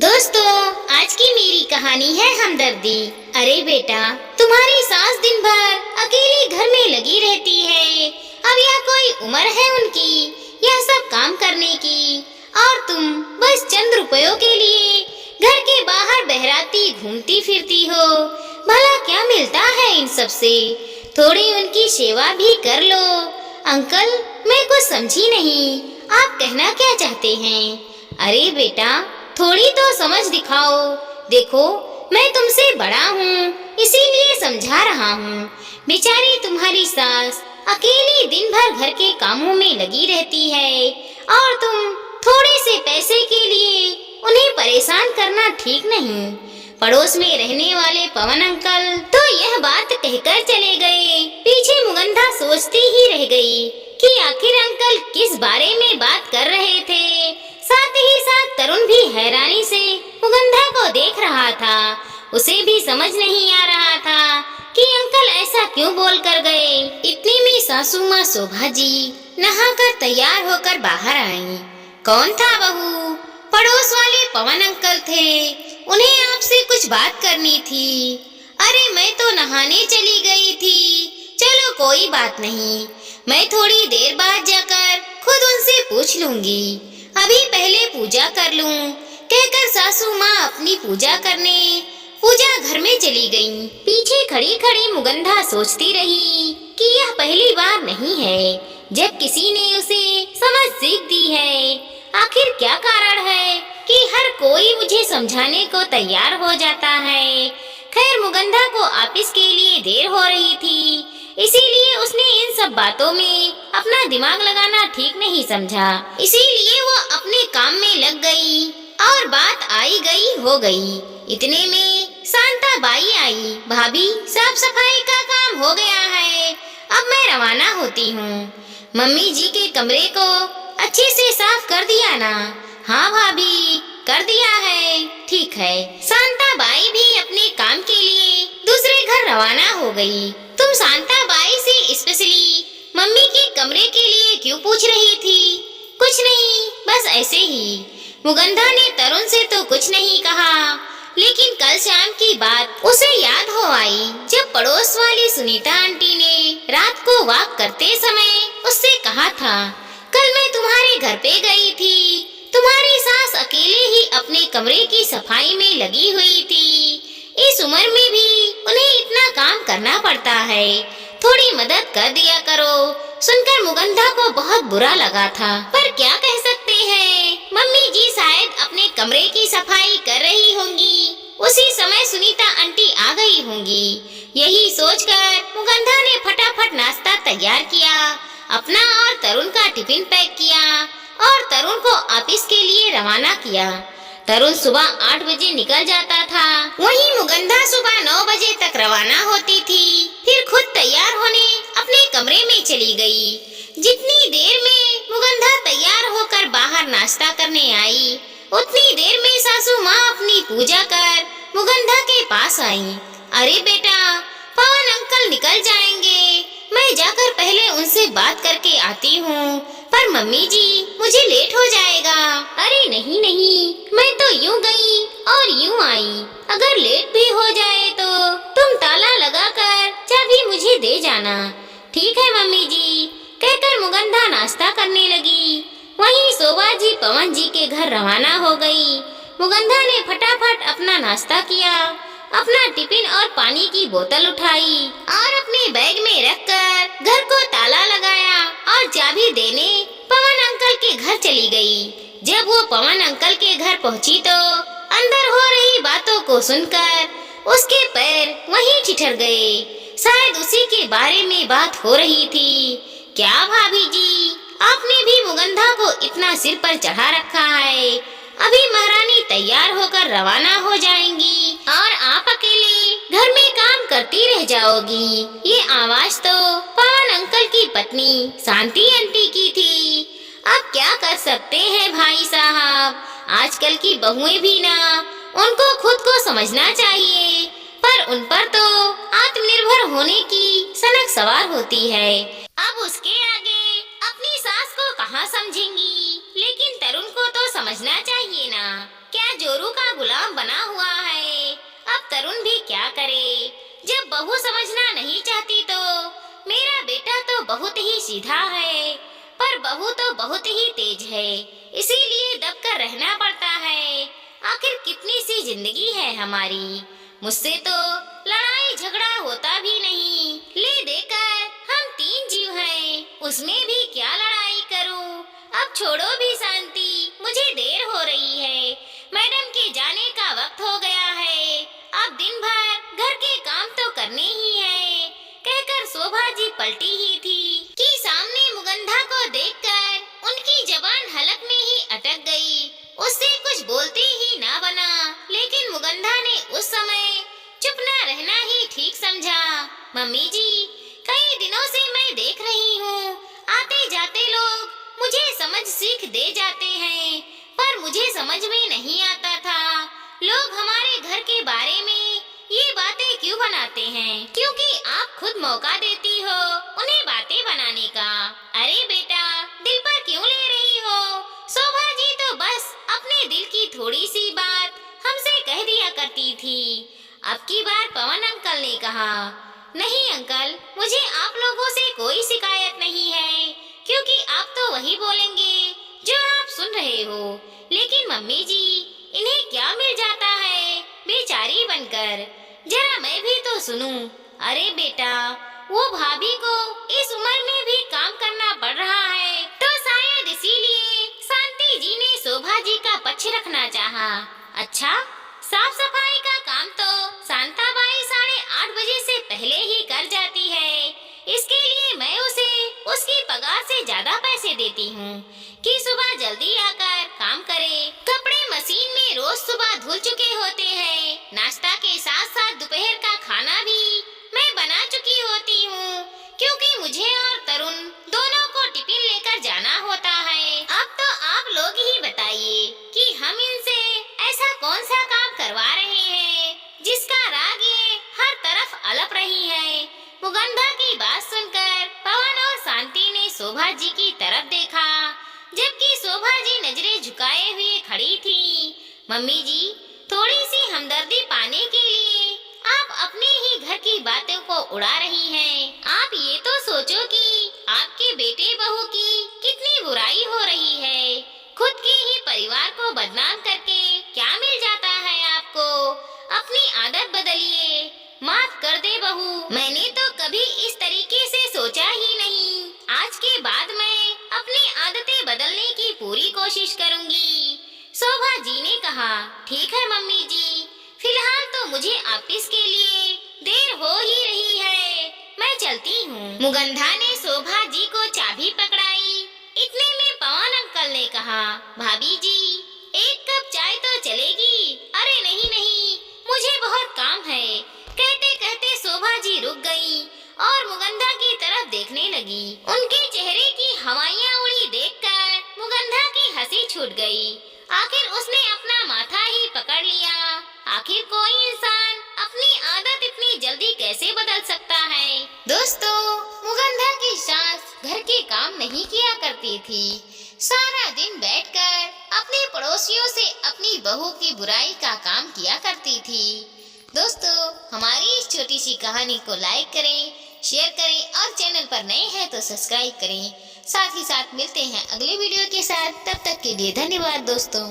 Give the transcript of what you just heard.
दोस्तों, आज की मेरी कहानी है हमदर्दी। अरे बेटा, तुम्हारी सास दिन भर अकेली घर में लगी रहती है। अब यह कोई उम्र है उनकी यह सब काम करने की, और तुम बस चंद रुपयों के लिए घर के बाहर बहराती घूमती फिरती हो। भला क्या मिलता है इन सब से? थोड़ी उनकी सेवा भी कर लो। अंकल, मैं कुछ समझी नहीं, आप कहना क्या चाहते हैं? अरे बेटा, थोड़ी तो समझ दिखाओ। देखो, मैं तुमसे बड़ा हूँ, इसीलिए समझा रहा हूँ। बेचारी तुम्हारी सास अकेली दिन भर घर के कामों में लगी रहती है, और तुम थोड़े से पैसे के लिए उन्हें परेशान करना ठीक नहीं। पड़ोस में रहने वाले पवन अंकल तो यह बात कहकर चले गए। पीछे मुगंधा सोचती ही रह गई कि आखिर अंकल किस बारे में बात कर रहे थे। साथ ही साथ तरुण भी हैरानी से मुगंधा को देख रहा था। उसे भी समझ नहीं आ रहा था कि अंकल ऐसा क्यों बोल कर गए। इतने में सासू माँ शोभा जी नहाकर तैयार होकर बाहर आईं। कौन था बहू? पड़ोस वाले पवन अंकल थे। उन्हें आपसे कुछ बात करनी थी। अरे, मैं तो नहाने चली गई थी। चलो कोई बात नहीं, मैं थोड़ी देर बाद जाकर खुद उनसे पूछ लूंगी। अभी पहले पूजा कर लूं, कहकर सासू माँ अपनी पूजा करने पूजा घर में चली गईं। पीछे खड़ी खड़ी मुगंधा सोचती रही कि यह पहली बार नहीं है जब किसी ने उसे समझ सीख दी है। आखिर क्या कारण है कि हर कोई मुझे समझाने को तैयार हो जाता है। खैर, मुगंधा को ऑफिस के लिए देर हो रही थी, इसीलिए उसने इन सब बातों में अपना दिमाग लगाना ठीक नहीं समझा। इसीलिए वो अपने काम में लग गई और बात आई गई हो गई। इतने में शांता बाई आई। भाभी, साफ सफाई का काम हो गया है, अब मैं रवाना होती हूँ। मम्मी जी के कमरे को अच्छे से साफ कर दिया ना? हाँ भाभी, कर दिया है। ठीक है। शांता बाई भी अपने काम के लिए दूसरे घर रवाना हो गई। तुम शांता बाई से स्पेशली मम्मी के कमरे के लिए क्यों पूछ रही थी? कुछ नहीं, बस ऐसे ही। मुगंधा ने तरुण से तो कुछ नहीं कहा, लेकिन कल शाम की बात उसे याद हो आई जब पड़ोस वाली सुनीता आंटी ने रात को वॉक करते समय उससे कहा था, कल मैं तुम्हारे घर पे गई थी, तुम्हारी सास अकेले ही अपने कमरे की सफाई में लगी हुई थी। इस उम्र में भी उन्हें इतना काम करना पड़ता है, थोड़ी मदद कर दिया करो। सुनकर मुगंधा को बहुत बुरा लगा था, पर क्या कह सकते हैं, मम्मी जी शायद अपने कमरे की सफाई कर रही होंगी। उसी समय सुनीता आंटी आ गई होंगी। यही सोचकर मुगंधा ने फटाफट नाश्ता तैयार किया, अपना और तरुण का टिफिन पैक किया और तरुण को ऑफिस के लिए रवाना किया। तरुण सुबह 8 बजे निकल जाता था, वहीं मुगंधा सुबह 9 बजे तक रवाना होती थी। फिर खुद तैयार होने अपने कमरे में चली गई। जितनी देर में मुगंधा तैयार होकर बाहर नाश्ता करने आई, उतनी देर में सासू माँ अपनी पूजा कर मुगंधा के पास आई। अरे बेटा, पवन अंकल निकल जाएंगे, मैं जाकर पहले उनसे बात करके आती हूँ। पर मम्मी जी, मुझे लेट हो जाएगा। अरे नहीं नहीं, मैं तो यूं गई और यूं आई। अगर लेट भी हो जाए तो तुम ताला लगाकर चाबी मुझे दे जाना। ठीक है मम्मी जी, कहकर मुगंधा नाश्ता करने लगी। वहीं शोभा जी पवन जी के घर रवाना हो गई। मुगंधा ने फटाफट अपना नाश्ता किया, अपना टिफिन और पानी की बोतल उठाई और अपने बैग में रखकर घर को ताला लगाया और चाबी देने पवन अंकल के घर चली गई। जब वो पवन अंकल के घर पहुंची तो अंदर हो रही बातों को सुनकर उसके पैर वहीं ठिठर गए। शायद उसी के बारे में बात हो रही थी। क्या भाभी जी, आपने भी मुगंधा को इतना सिर पर चढ़ा रखा है? अभी महारानी तैयार होकर रवाना हो जाएंगी और आप अकेले घर में काम करती रह जाओगी। ये आवाज तो पवन अंकल की पत्नी शांति आंटी की थी। अब क्या कर सकते हैं भाई साहब, आजकल की बहुएं भी ना, उनको खुद को समझना चाहिए, पर उन पर तो आत्मनिर्भर होने की सनक सवार होती है। अब उसके आगे अपनी सास को कहाँ समझेंगी, लेकिन तरुण को तो समझना चाहिए ना, क्या जोरू का गुलाम बना हुआ है। अब तरुण भी क्या करे, जब बहू समझना नहीं चाहती तो। मेरा बेटा तो बहुत ही सीधा है, पर बहू तो बहुत ही तेज है, इसीलिए दबकर रहना पड़ता है। आखिर कितनी सी जिंदगी है हमारी, मुझसे तो लड़ाई झगड़ा होता भी नहीं। ले देकर हम 3 जीव हैं, उसमें भी क्या लड़ाई करूं। अब छोड़ो भी शांति, मुझे देर हो रही है, मैडम के जाने का वक्त हो गया है। अब दिन भर घर के काम तो करने ही है, कहकर शोभा जी पलटी ही थी कि सामने मुगंधा को देखकर उनकी जबान हलक में ही अटक गई। उससे कुछ बोलते ही ना बना, लेकिन मुगंधा ने उस समय चुप ना रहना ही ठीक समझा। मम्मी जी, कई दिनों से मैं देख रही हूँ, आते जाते लोग मुझे समझ सीख दे जाते हैं, पर मुझे समझ में नहीं आता था लोग हमारे घर के बारे में ये बातें क्यों बनाते हैं, क्योंकि आप खुद मौका देती हो उन्हें बातें बनाने का। अरे बेटा, दिल पर क्यों ले रही हो। शोभा जी तो बस अपने दिल की थोड़ी सी बात हमसे कह दिया करती थी। अब की बार पवन अंकल ने कहा, नहीं अंकल, मुझे आप लोगों से कोई शिकायत नहीं है, क्योंकि आप तो वही बोलेंगे जो आप सुन रहे हो। लेकिन मम्मी जी, इन्हें क्या मिल जाता है बेचारी बनकर, जरा मैं भी तो सुनूं। अरे बेटा, वो भाभी को इस उम्र में भी काम करना पड़ रहा है, तो शायद इसीलिए शांति जी ने शोभा जी का पक्ष रखना चाहा। अच्छा, साफ सफाई का काम तो शांताबाई 8:30 बजे से पहले ही कर जाती है, इसके लिए मैं उसे उसकी पगार से ज्यादा पैसे देती हूँ कि सुबह जल्दी आकर काम करे। कपड़े मशीन में रोज सुबह धुल चुके होते हैं, नाश्ता के साथ साथ दोपहर का खाना भी मैं बना चुकी होती हूँ, क्योंकि मुझे और तरुण दोनों को टिफिन लेकर जाना होता है। अब तो आप लोग ही बताइए कि हम इनसे ऐसा कौन सा काम करवा रहे हैं जिसका राग ये हर तरफ अलप रही है। मुगंधा की बात सुनकर पवन और शांति ने शोभा जी की तरफ देखा, जबकि शोभा जी नजरें झुकाए हुए खड़ी थी। मम्मी जी, थोड़ी सी हमदर्दी पाने के लिए आप अपने ही घर की बातों को उड़ा रही हैं। आप ये तो सोचो कि आपके बेटे बहू की कितनी बुराई हो रही है। खुद के ही परिवार को बदनाम करके क्या मिल जाता है आपको। अपनी आदत बदलिए, माफ कर दे बहू, मैंने तो कभी इस तरीके से सोचा ही नहीं। आज के बाद मैं अपनी आदतें बदलने की पूरी कोशिश करूंगी। शोभा जी ने कहा, ठीक है मम्मी जी, फिलहाल तो मुझे ऑफिस के लिए देर हो ही रही है, मैं चलती हूँ। मुगंधा ने शोभा जी को चाबी पकड़ाई। इतने में पवन अंकल ने कहा, भाभी जी, एक कप चाय तो चलेगी। अरे नहीं नहीं, मुझे बहुत काम है। कहते कहते शोभा जी रुक गई और मुगंधा की तरफ देखने लगी। उनके चेहरे की हवाइयाँ उड़ी देखकर मुगंधा की हंसी छूट गई। आखिर उसने अपना माथा ही पकड़ लिया। आखिर कोई इंसान अपनी आदत इतनी जल्दी कैसे बदल सकता है। दोस्तों, मुगंधा की सास घर के काम नहीं किया करती थी, सारा दिन बैठकर अपने पड़ोसियों से अपनी बहू की बुराई का काम किया करती थी। दोस्तों, हमारी इस छोटी सी कहानी को लाइक करें, शेयर करें और चैनल पर नए हैं तो सब्सक्राइब करें। साथ ही साथ मिलते हैं अगले वीडियो के साथ, तब तक के लिए धन्यवाद दोस्तों।